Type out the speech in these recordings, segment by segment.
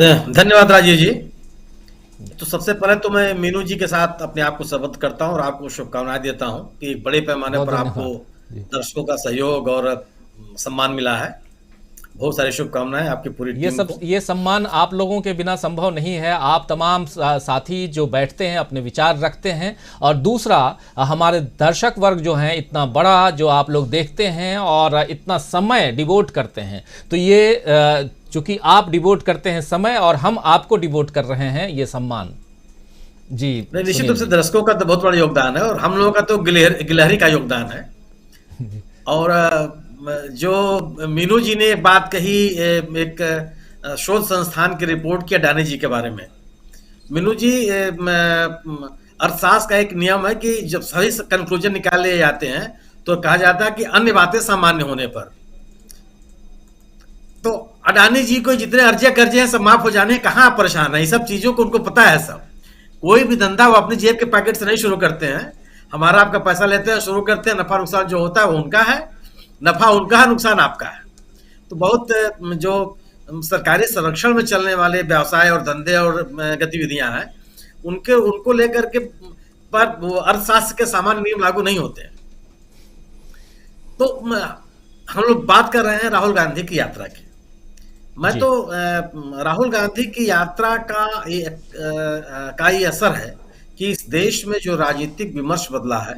धन्यवाद राजीव जी। तो सबसे पहले तो मैं मीनू जी के साथ अपने आप को संबद्ध करता हूं और आपको शुभकामनाएं देता हूं कि एक बड़े पैमाने बहुत पर आपको धन्यवाद जी। दर्शकों का सहयोग और सम्मान मिला है। बहुत सारी शुभकामनाएं आपकी पूरी टीम को। ये सम्मान आप लोगों के बिना संभव नहीं है। आप तमाम साथी जो बैठते हैं, अपने विचार रखते हैं, और दूसरा हमारे दर्शक वर्ग जो हैं, इतना बड़ा जो आप लोग देखते हैं और इतना समय डिवोट करते हैं, तो ये चूंकि आप डिवोट करते हैं समय और हम आपको डिवोट कर रहे हैं, ये सम्मान। जी नहीं, निश्चित सुनील रूप से जी। दर्शकों का तो बहुत बड़ा योगदान है और हम लोगों का तो गिलहरी का योगदान है। और जो मीनू जी ने एक बात कही, एक शोध संस्थान की रिपोर्ट की अडानी जी के बारे में। मीनू जी, अर्थशास्त्र का एक नियम है कि जब सही कंक्लूजन निकाले जाते हैं तो कहा जाता है कि अन्य बातें सामान्य होने पर। तो अडानी जी को जितने अर्जे कर्जे हैं सब माफ हो जाने, कहाँ आप परेशान है? ये सब चीजों को उनको पता है सब। कोई भी धंधा वो अपनी जेब के पैकेट से नहीं शुरू करते हैं। हमारा आपका पैसा लेते हैं, शुरू करते हैं, नफा नुकसान जो होता है वो उनका है। नफा उनका है, नुकसान आपका है। तो बहुत जो सरकारी संरक्षण में चलने वाले व्यवसाय और धंधे और गतिविधियां हैं, उनके उनको लेकर के पर वो अर्थशास्त्र के सामान्य नियम लागू नहीं होते हैं। तो हम लोग बात कर रहे हैं राहुल गांधी की यात्रा की। मैं जी तो राहुल गांधी की यात्रा का ये असर है कि इस देश में जो राजनीतिक विमर्श बदला है,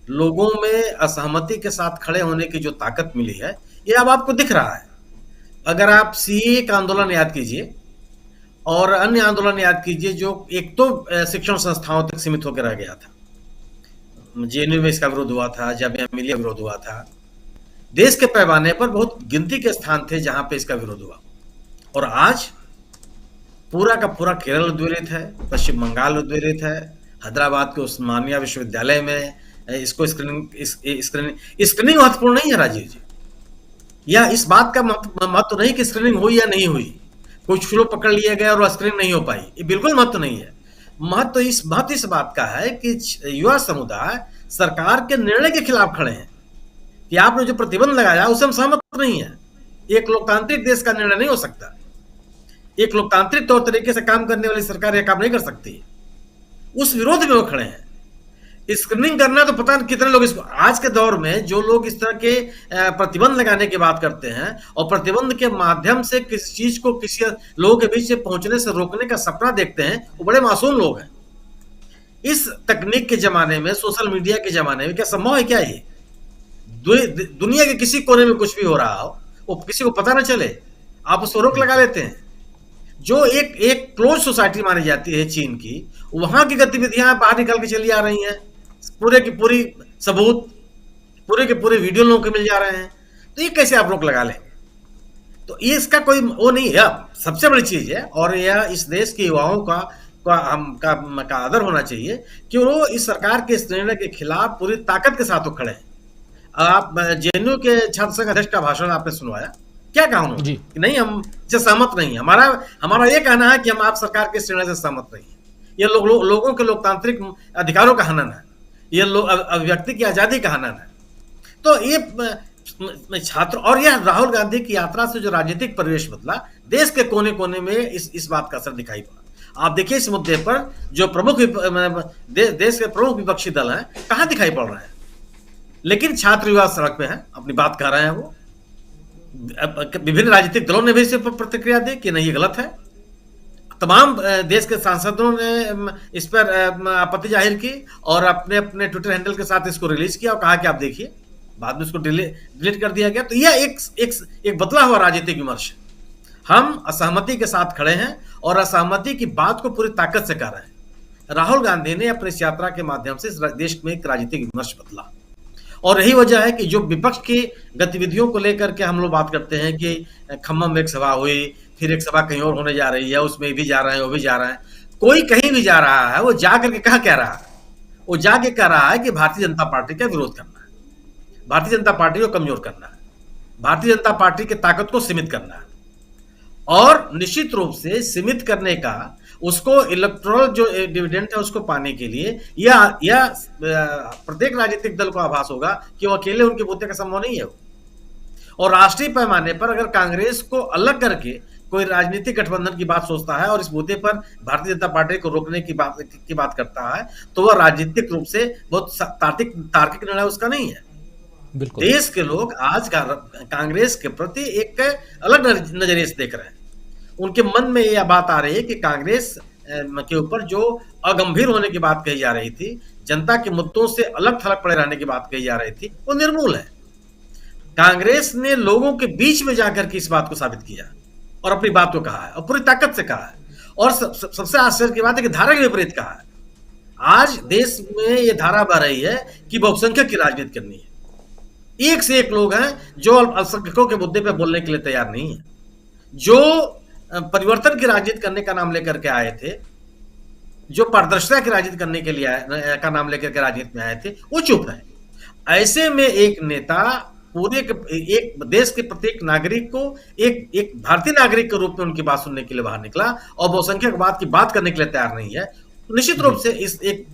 लोगों में असहमति के साथ खड़े होने की जो ताकत मिली है, ये अब आपको दिख रहा है। अगर आप सीए का आंदोलन याद कीजिए और अन्य आंदोलन याद कीजिए, जो एक तो शिक्षण संस्थाओं तक सीमित होकर रह गया था। जेएनयू में इसका विरोध हुआ था, जामिया मिलिया विरोध हुआ था। देश के पैमाने पर बहुत गिनती के स्थान थे जहां पे इसका विरोध हुआ। और आज पूरा का पूरा केरल उद्वेलित है, पश्चिम बंगाल उद्वेलित है, हैदराबाद के उस्मानिया विश्वविद्यालय में इसको स्क्रीनिंग महत्वपूर्ण नहीं है राजीव जी। या इस बात का महत्व नहीं कि स्क्रीनिंग हुई या नहीं हुई, कुछ लोग पकड़ लिए गए और स्क्रीनिंग नहीं हो पाई, ये बिल्कुल महत्व नहीं है। महत्व इस बात का है कि युवा समुदाय सरकार के निर्णय के खिलाफ खड़े हैं कि आपने जो प्रतिबंध लगाया उससे हम सहमत नहीं है। एक लोकतांत्रिक देश का निर्णय नहीं हो सकता। एक लोकतांत्रिक तौर तरीके से काम करने वाली सरकार यह काम नहीं कर सकती। उस विरोध में वो खड़े हैं। स्क्रीनिंग करना तो पता नहीं कितने लोग इसको, आज के दौर में जो लोग इस तरह के प्रतिबंध लगाने की बात करते हैं और प्रतिबंध के माध्यम से किसी चीज को किसी लोगों के बीच से पहुंचने से रोकने का सपना देखते हैं, वो बड़े मासूम लोग हैं। इस तकनीक के जमाने में, सोशल मीडिया के जमाने में क्या संभव है क्या ये? दुनिया के किसी कोने में कुछ भी हो रहा हो, वो किसी को पता ना चले, आप उसको रोक लगा लेते हैं। जो एक क्लोज सोसाइटी मानी जाती है चीन की, वहां की गतिविधियां बाहर निकल के चली आ रही हैं। पूरे की पूरी सबूत, पूरे के पूरे वीडियो लोगों को मिल जा रहे हैं। तो ये कैसे आप रोक लगा लेंगे? तो ये इसका कोई वो नहीं है। सबसे बड़ी चीज है, और यह इस देश के युवाओं का आदर होना चाहिए कि वो इस सरकार के इस निर्णय के खिलाफ पूरी ताकत के साथ वो खड़े हैं। आप जेएनयू के छात्र संघ अध्यक्ष का भाषण आपने सुनवाया, क्या कहा उन्होंने जी। कि नहीं, हम इससे सहमत नहीं। हमारा ये कहना है कि हम आप सरकार के इस निर्णय से सहमत नहीं है। ये लोगों के लोकतांत्रिक अधिकारों का हनन है, ये अभिव्यक्ति की आजादी का हनन है। तो ये छात्र और यह राहुल गांधी की यात्रा से जो राजनीतिक परिवेश बदला, देश के कोने कोने में इस बात का असर दिखाई पड़ा। आप देखिए इस मुद्दे पर जो प्रमुख देश के प्रमुख विपक्षी दल हैं, कहां दिखाई पड़ रहे हैं। लेकिन छात्र युवा सड़क पे हैं, अपनी बात कर रहे हैं। वो विभिन्न राजनीतिक दलों ने भी इस पर प्रतिक्रिया दी कि नहीं, ये गलत है। तमाम देश के सांसदों ने इस पर आपत्ति जाहिर की और अपने अपने ट्विटर हैंडल के साथ इसको रिलीज किया और कहा कि आप देखिए। बाद में इसको डिलीट कर दिया गया। तो यह एक बदला हुआ राजनीतिक विमर्श है। हम असहमति के साथ खड़े हैं और असहमति की बात को पूरी ताकत से कर रहे हैं। राहुल गांधी ने अपनी इस यात्रा के माध्यम से इस देश में एक राजनीतिक विमर्श बदला, और यही वजह है कि जो विपक्ष की गतिविधियों को लेकर के हम लोग बात करते हैं कि खम्मम में एक सभा हुई, फिर एक सभा कहीं और होने जा रही है, उसमें भी जा रहे हैं, वो भी जा रहे हैं। कोई कहीं भी जा रहा है, वो जा करके कह रहा है? वो जाके कह रहा है कि भारतीय जनता पार्टी का विरोध करना है, भारतीय जनता पार्टी को कमजोर करना है, भारतीय जनता पार्टी की ताकत को सीमित करना है। और निश्चित रूप से सीमित करने का, उसको इलेक्टोरल जो डिविडेंड है उसको पाने के लिए यह प्रत्येक राजनीतिक दल को आभास होगा कि वो अकेले उनके बूते का संभव नहीं है। और राष्ट्रीय पैमाने पर अगर कांग्रेस को अलग करके कोई राजनीतिक गठबंधन की बात सोचता है और इस मुद्दे पर भारतीय जनता पार्टी को रोकने की बात करता है, तो वह राजनीतिक रूप से बहुत तार्किक निर्णय उसका नहीं है। बिल्कुल। देश के लोग आज कांग्रेस के प्रति एक अलग नजरिए से देख रहे हैं। उनके मन में यह बात आ रही है कि कांग्रेस के ऊपर जो अगंभीर होने की बात कही जा रही थी, जनता के मुद्दों से अलग थलग पड़े रहने की बात कही जा रही थी, वो निर्मूल है। कांग्रेस ने लोगों के बीच में जाकर के इस बात को साबित किया और अपनी बात को कहा है और पूरी ताकत से कहा है। और सबसे आश्चर्य की बात है कि धारा के विपरीत कहा है। आज देश में ये धारा बह रही है कि बहुसंख्यक की राजनीति करनी है। एक से एक लोग हैं जो अल्पसंख्यकों के मुद्दे पर बोलने के लिए तैयार नहीं है, जो परिवर्तन की राजनीति करने का नाम लेकर के आए थे, जो पारदर्शिता की राजनीति करने के लिए का नाम लेकर के राजनीति में आए थे, वो चुप है। ऐसे में एक नेता पूरे एक देश के प्रत्येक नागरिक को एक भारतीय नागरिक के रूप में उनकी बात सुनने के लिए बाहर निकला और बहुसंख्यकवाद की बात करने के लिए तैयार नहीं है, तो निश्चित रूप से इस एक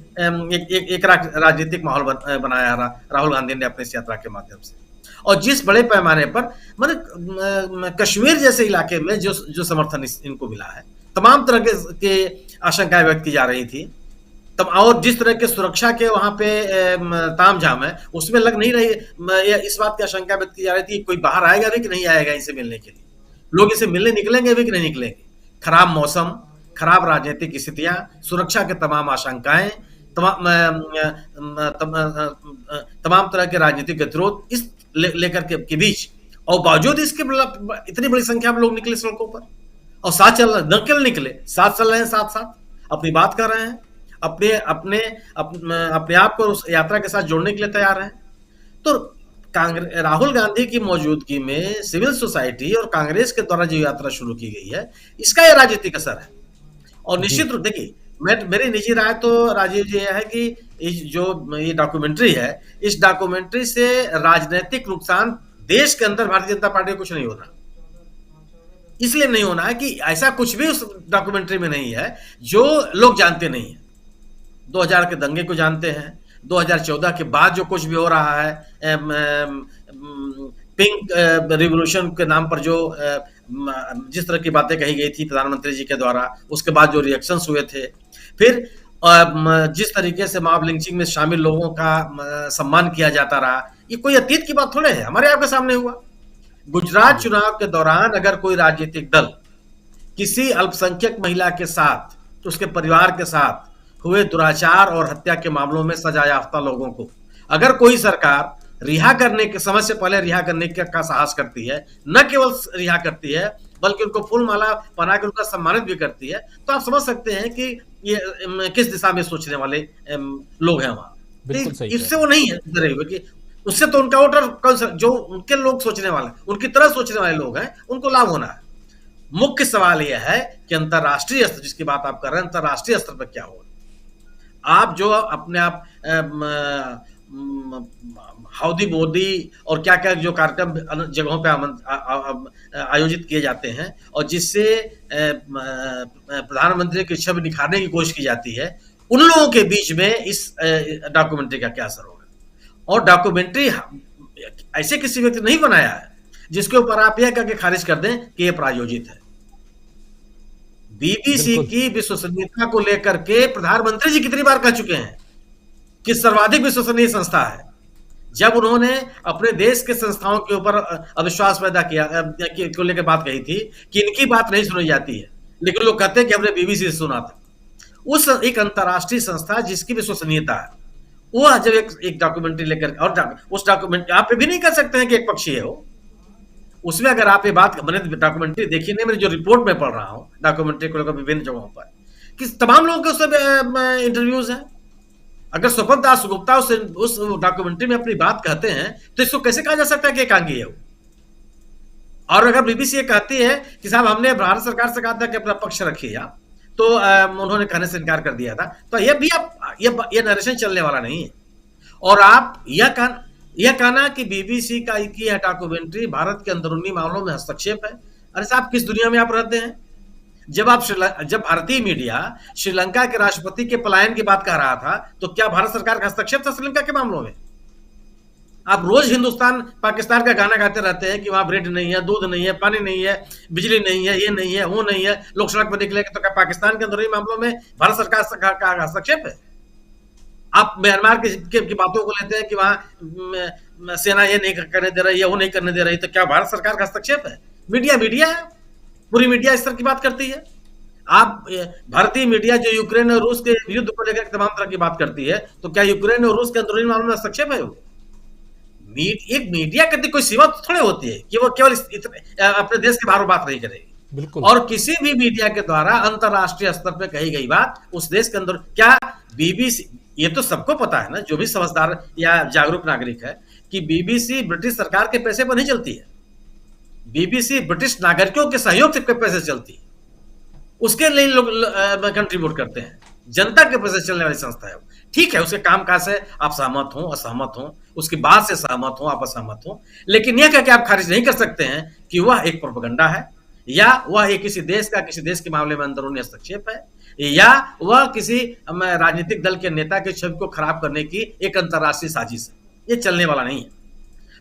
राजनीतिक माहौल बनाया राहुल गांधी ने अपनी इस यात्रा के माध्यम से। और जिस बड़े पैमाने पर माने कश्मीर जैसे इलाके में जो समर्थन इनको मिला है, तमाम तरह के आशंकाएं व्यक्त की जा रही थी, तब और जिस तरह के सुरक्षा के वहां पे तामझाम है, उसमें लग नहीं रही, इस बात की आशंका व्यक्त की जा रही थी कोई बाहर आएगा भी कि नहीं आएगा इनसे मिलने के लिए, लोग इसे मिलने निकलेंगे भी कि नहीं निकलेंगे। खराब मौसम, खराब राजनीतिक स्थितियां, सुरक्षा के तमाम आशंकाएं, तमाम तरह के राजनीतिक गतिरोध इस लेकर के बीच, और बावजूद इसके इतनी बड़ी संख्या में लोग निकले सड़कों पर और साथ चल रहे, न केवल निकले, साथ चल रहे हैं, साथ साथ अपनी बात कर रहे हैं, अपने आप को उस यात्रा के साथ जोड़ने के लिए तैयार हैं। तो राहुल गांधी की मौजूदगी में सिविल सोसाइटी और कांग्रेस के द्वारा जो यात्रा शुरू की गई है, इसका यह राजनीतिक असर है। और निश्चित रूप देखिए, मेरी निजी राय तो राजीव जी है कि ये डॉक्यूमेंट्री है, इस डॉक्यूमेंट्री से राजनीतिक नुकसान देश के अंदर भारतीय जनता पार्टी को कुछ नहीं होना। इसलिए नहीं होना है कि ऐसा कुछ भी उस डॉक्यूमेंट्री में नहीं है जो लोग जानते नहीं है। 2000 के दंगे को जानते हैं, 2014 के बाद जो कुछ भी हो रहा है, पिंक रिवॉल्यूशन के नाम पर जो जिस तरह की बातें कही गई थी प्रधानमंत्री जी के द्वारा, उसके बाद जो रिएक्शंस हुए थे, फिर जिस तरीके से मॉब लिंचिंग में शामिल लोगों का सम्मान किया जाता रहा, ये कोई अतीत की बात थोड़े है, हमारे आपके सामने हुआ। गुजरात चुनाव के दौरान अगर कोई राजनीतिक दल किसी अल्पसंख्यक महिला के साथ, तो उसके परिवार के साथ हुए दुराचार और हत्या के मामलों में सजा याफ्ता लोगों को अगर कोई सरकार रिहा करने के समय से पहले रिहा करने का साहस करती है, न केवल रिहा करती है बल्कि उनको फूल माला पहना कर उनका सम्मानित भी करती है, तो आप समझ सकते हैं कि ये किस दिशा में सोचने वाले लोग हैं वहां। इससे वो नहीं है डरे हुए कि उससे तो उनका वोटर जो उनके लोग सोचने वाले, उनकी तरह सोचने वाले लोग हैं, उनको लाभ होना है। मुख्य सवाल यह है कि अंतरराष्ट्रीय स्तर, जिसकी बात आप कर रहे हैं, अंतरराष्ट्रीय स्तर पर क्या होगा। आप जो अपने आप हाउडी मोदी और क्या क्या जो कार्यक्रम जगहों पे आयोजित किए जाते हैं और जिससे प्रधानमंत्री की छवि निखारने की कोशिश की जाती है, उन लोगों के बीच में इस डॉक्यूमेंट्री का क्या असर होगा। और डॉक्यूमेंट्री ऐसे किसी व्यक्ति नहीं बनाया है जिसके ऊपर आप यह करके खारिज कर दें कि यह प्रायोजित है। बीबीसी की विश्वसनीयता को लेकर के प्रधानमंत्री जी कितनी बार कह चुके हैं कि सर्वाधिक विश्वसनीय संस्था है। जब उन्होंने अपने देश के संस्थाओं के ऊपर अविश्वास पैदा किया को लेकर बात कही थी कि इनकी बात नहीं सुनी जाती है, लेकिन लोग कहते हैं कि हमने बीबीसी से सुना था। उस एक अंतरराष्ट्रीय संस्था जिसकी विश्वसनीयता है, वो जब एक डॉक्यूमेंट्री लेकर, और उस डॉक्यूमेंट्री आप भी नहीं कह सकते हैं कि एक पक्षीय है वो, उसमें अगर आप ये बात मैंने डॉक्यूमेंट्री देखी नहीं, मैं जो रिपोर्ट में पढ़ रहा हूँ डॉक्यूमेंट्री को लेकर विभिन्न जगहों पर कि तमाम लोगों के उससे इंटरव्यूज हैं। अगर स्वपन दास गुप्ता उस डॉक्यूमेंट्री में अपनी बात कहते हैं तो इसको कैसे कहा जा सकता है कि एकांगी है वो। और अगर बीबीसी ये कहती है कि साहब हमने भारत सरकार से कहा था कि अपना पक्ष रखिए आप, तो उन्होंने कहने से इनकार कर दिया था, तो ये भी आप ये नरेशन चलने वाला नहीं है। और आप यह कहना कि बीबीसी का की यह डॉक्यूमेंट्री भारत के अंदरूनी मामलों में हस्तक्षेप है, अरे साहब किस दुनिया में आप रहते हैं। जब भारतीय मीडिया श्रीलंका के राष्ट्रपति के पलायन की बात कह रहा था, तो क्या भारत सरकार का हस्तक्षेप था श्रीलंका के मामलों में? आप रोज हिंदुस्तान पाकिस्तान का गाना गाते रहते हैं कि वहां ब्रेड नहीं है, दूध नहीं है, पानी नहीं है, बिजली नहीं है, ये नहीं है, वो नहीं है, लोग सड़क पर निकलेंगे। तो क्या पाकिस्तान के अंदरूनी मामलों में भारत सरकार का हस्तक्षेप है? आप म्यांमार की बातों को लेते हैं कि वहां सेना ये नहीं करने दे रही है, वो नहीं करने दे रही, तो क्या भारत सरकार का हस्तक्षेप है? मीडिया मीडिया है, पूरी मीडिया इस तरह की बात करती है। आप भारतीय मीडिया जो यूक्रेन और रूस के युद्ध को लेकर तमाम तरह की बात करती है, तो क्या यूक्रेन और रूस के अंदरूनी मामलों में हस्तक्षेप है वो? एक मीडिया करती कोई सीमा तो थोड़ी होती है कि वो केवल अपने देश के बाहर बात नहीं करेगी। बिल्कुल। और किसी भी मीडिया के द्वारा अंतरराष्ट्रीय स्तर पर कही गई बात उस देश के अंदर, क्या बीबीसी, ये तो सबको पता है ना, जो भी समझदार या जागरूक नागरिक है, कि बीबीसी ब्रिटिश सरकार के पैसे पर नहीं चलती है। बीबीसी ब्रिटिश नागरिकों के सहयोग से पैसे से चलती है, उसके लिए लोग कंट्रीब्यूट करते हैं, जनता के पैसे चलने वाली संस्था है। ठीक है, उसके कामकाज से आप सहमत हो, असहमत हो, उसकी बात से सहमत हो, आप असहमत हो, लेकिन यह कह के आप खारिज नहीं कर सकते हैं कि वह एक प्रोपेगेंडा है, या वह एक किसी देश के मामले में अंदरूनी हस्तक्षेप है, या वह किसी राजनीतिक दल के नेता की छवि को खराब करने की एक अंतर्राष्ट्रीय साजिश है। ये चलने वाला नहीं है।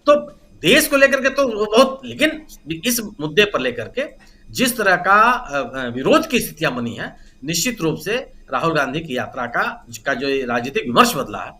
तो देश को लेकर के तो बहुत, लेकिन इस मुद्दे पर लेकर के जिस तरह का विरोध की स्थितियां बनी है, निश्चित रूप से राहुल गांधी की यात्रा का जो राजनीतिक विमर्श बदला है,